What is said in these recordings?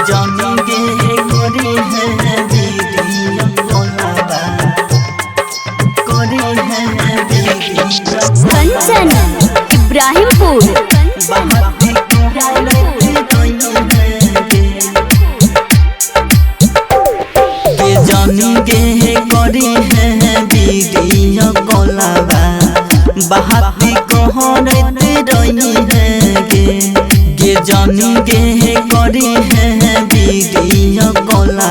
जानेंगे करे हैं वीडियो कॉलवा करे हैं वीडियो कंचन इब्राहिमपुर जानेंगे करे हैं वीडियो कॉलवा बात कहते रही है गे जानेंगे करे हैं वीडियो कॉलवा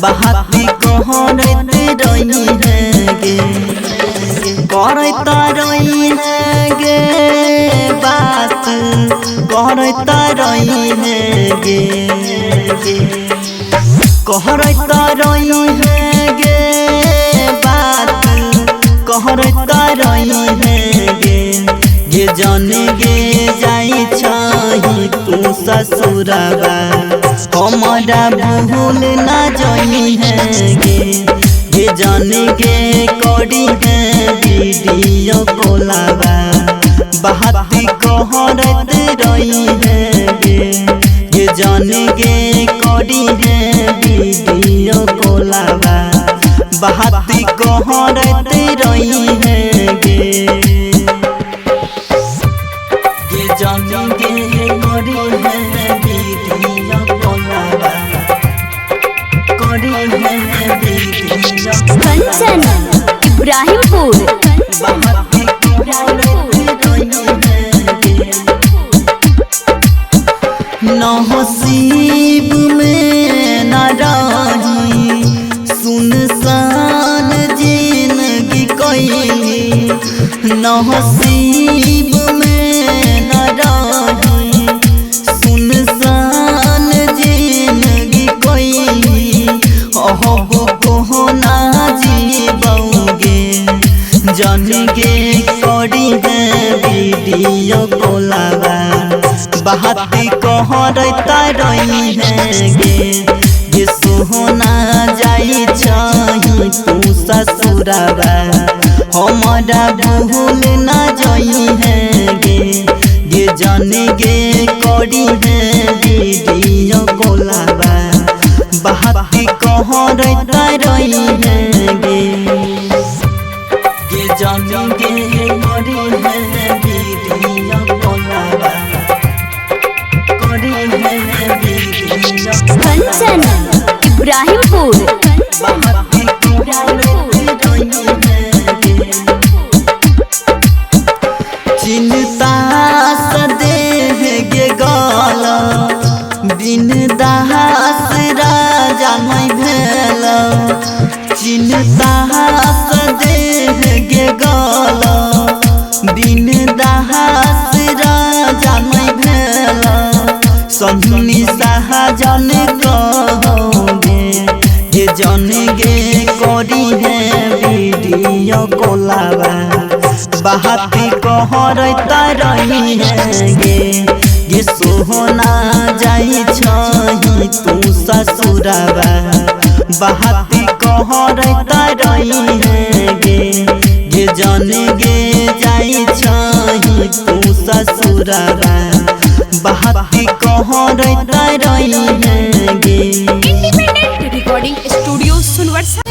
बात कहते रही है गे करता रही है गे बात करता रही है गे कहता रही है गे बात कहता रही है गे जाने गे जाई छही तू ससुरबा हमारा भूल ना जाई है गे जाने गे करी है वीडियो कॉलवा बात कहते रही है गे जाने गे करी है वीडियो कॉलवा बात कहते रही है गे जानेंगे करे हैं वीडियो कॉलवा करे हैं वीडियो कंचन इब्राहिमपुर नसीब में न रही सुनसान जिंदगी कैली नसीब में न रही सुनसान जिंदगी कैली अब को ना जीबोगे जानेंगे करी है वीडियो कॉलवा बात कहता रही है गे सोहना जाई छही तू ससुरबा हमारा भूल ना जाई है गे जाने गे करी है वीडियो कॉलवा बात कहता रही है गे जानेंगे करे हैं वीडियो कॉलवा कंचन इब्राहिमपुर चिंता सदेह गे गाला बिन दास राजा नहीं भेल चिंता सदेह गे गाला बिन दास राजा नहीं भेल सन्नी सहजन कहोगे गे जानेंगे करी है वीडियो कॉलवा बात कहता रही है गे सोहना जाई छही तू ससुरबा बात कहता रही है गे जानेंगे जाई छही तू ससुरबा बात कहता रही है गे इंडिपेंडेंट रिकॉर्डिंग स्टूडियो सुनवर्षा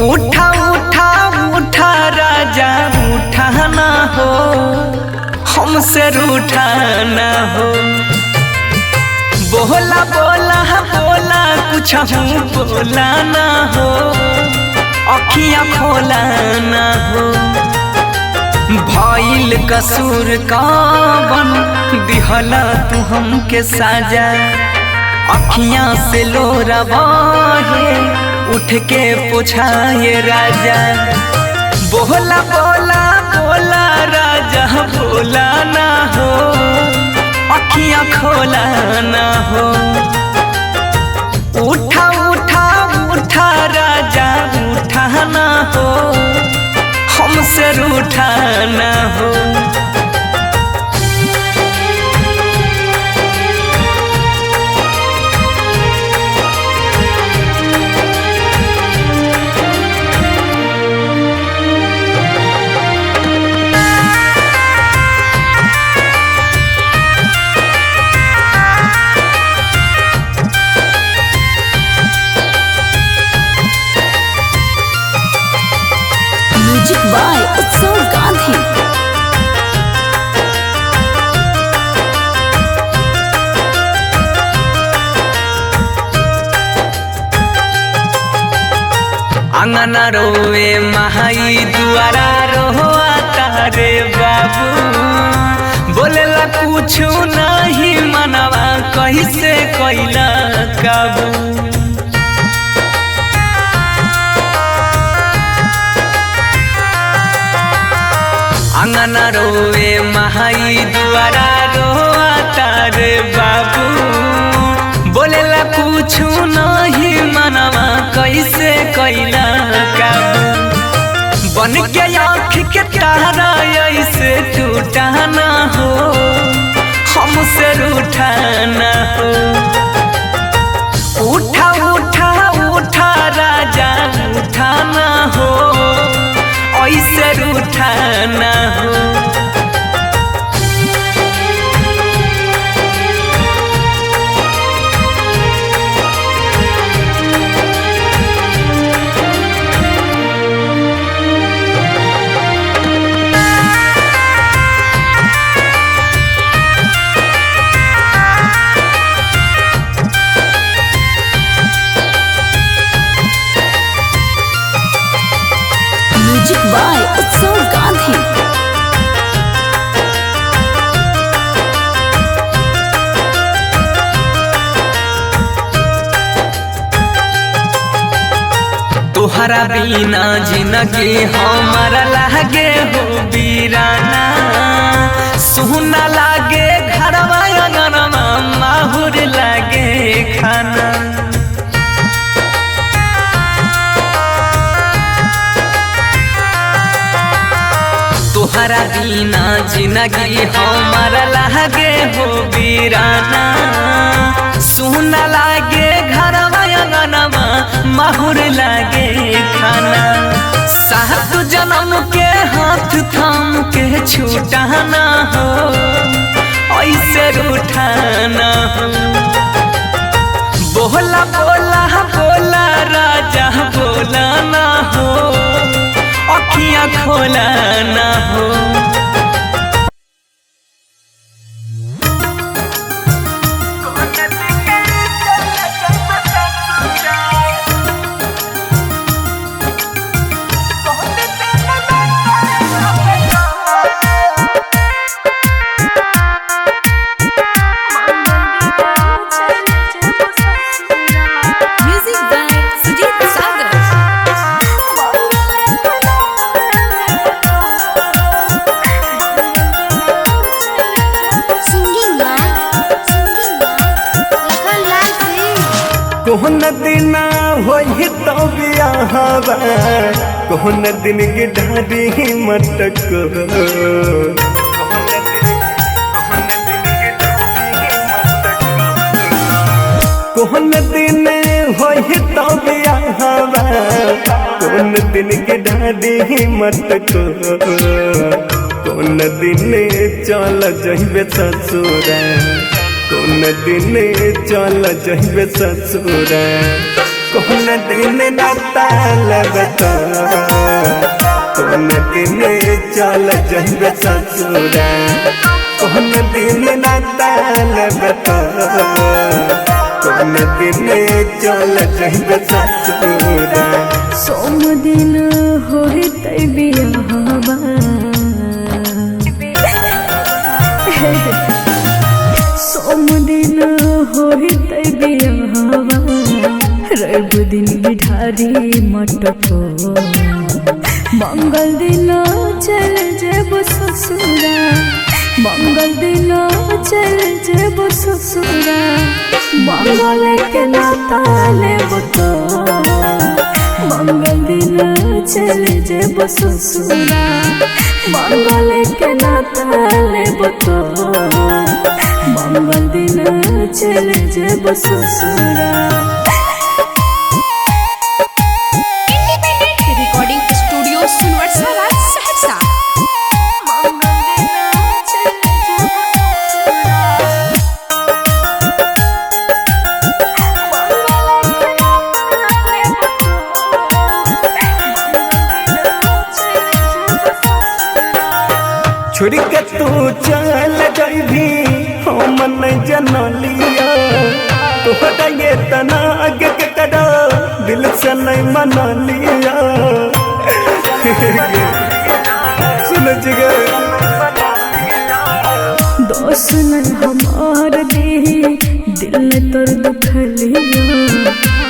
उठा उठा उठा राजा उठा ना हो हमसे रूठा ना हो बोला बोला बोला कुछ बोला ना हो अखियाँ खोला ना हो भइल कसूर कवन दिहला तू हमके साजा अखियाँ से लोरा बहे उठ के पूछाए राजा बोला बोला बोला राजा बोला ना हो, अखियां खोला ना हो। उठा उठा उठा राजा उठा ना हो, हमसे रूठा ना हो। म्यूजिक बाय उत्सव गांधी। अंगना रोवे महाई दुआरा रोआ तारे बाबू, बोलेला कुछ नहीं मनवा कैसे कैला काबू। अंगना रोवे महाई दुआरा रोआ तारे बाबू, बोलेला कुछ नहीं मनवा कैसे कैला काबू। बन के आँख के तारा ऐसे टूटा ना हो, हमसे रूठा ना हो। उठा उठा उठा राजा उठा ना हो, ऐसे रूठा ना हो। म्यूजिक बाय उत्सव गांधी। तोहरा बिना जिंदगी हमारा लागे हो वीराना, सुना लागे घरवा अंगनवा माहुर लागे खाना। तोहरा बिना जिंदगी हमारा लागे हो वीराना, सुना लागे घरवा अंगनवा माहुर लागे खाना। सात जन्म के हाथ थाम के छूटा ना हो, ऐसे रूठा ना हो। बोला बोला बोला राजा बोला ना हो, अखियां खोला ना हो। Music by Sujit Sagar. कोहन दिन होई तो बियाहवा, कोहन दिन की ढारी मटक। कोहन दिन होई तो बियाहवा, कोहन दिन की ढारी मटक। कोन दिन चल जइबे ससुरा, कोन दिन चल जइबे ससुरा। कोन दिन नाता लगता, कोन दिन चल जइबे ससुरा। कोन दिन नाता लगता, कोन दिन चल जइबे ससुरा। सोम दिन होते बियाहवा, सोम दिन होते बियाहवा। करब दिन ढारी मटको मंगल दिन चल जेब ससुरा मंगल दिन चल जेब ससुरा मंगल के नाता लेब तो मंगल दिन चल जेब ससुरा मंगल के नाता लेब तो मंगल दिन चल जेब ससुरा। इंडिपेंडेंट रिकॉर्डिंग स्टूडियो सुनवरसारा सहरसा। छोड़ के तू चल जाबी हम नहीं जनलिया तोहरा ये तना आगे के कड़ा दिल से नहीं मन लिया सुन जिगर दोस्त न हमार दे दिल ने तोर दुखलिया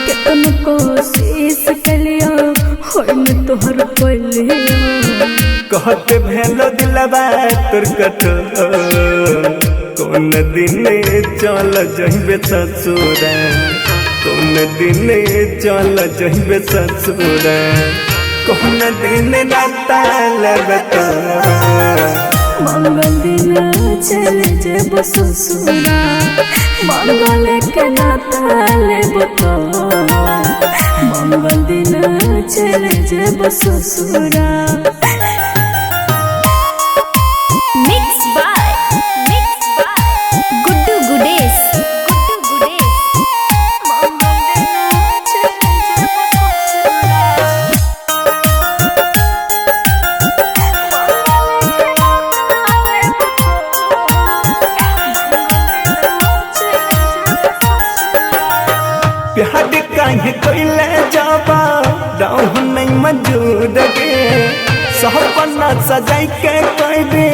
कितन कोशिश कलिया होय में तोहर पलिया कहते भेलो दिलबा तोर कठोर कौन दिन चल जहिबे ससुरा कौन दिन चल जहिबे ससुरा कौन दिन नाता लेबे तो मंगल दिन चल जेब ससुरा मंगल के नाता लेब तो मंगल दिन चल जेब ससुरा। Mix by Guddu Gudesh. प्यार काहे कोइले जाबा राह नहीं मौजूद गे सपना सजाई के कोई दे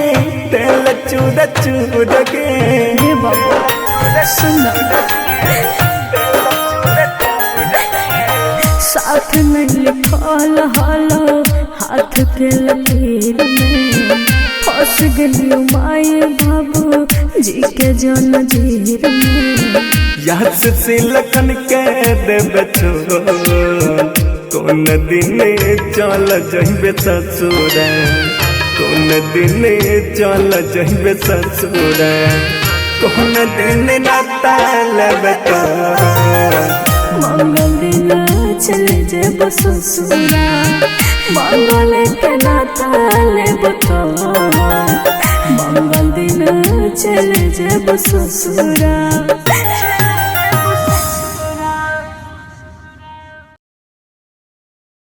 दिल चूर चूर गे हे बाबा सुन साथ में लिखल हालो हाथ के लकीर में फंस गलियो माए बाबू जी के जन जीर में याद से लखन के देबे छोड़ कौन दिन चल जहिबे ससुरा कौन दिन चल जहिबे ससुरा कौन दिन नाता लेबे तो मंगल दिन चल जेब ससुरा मंगल के नाता लेब तो मंगल दिन चल जेब ससुरा।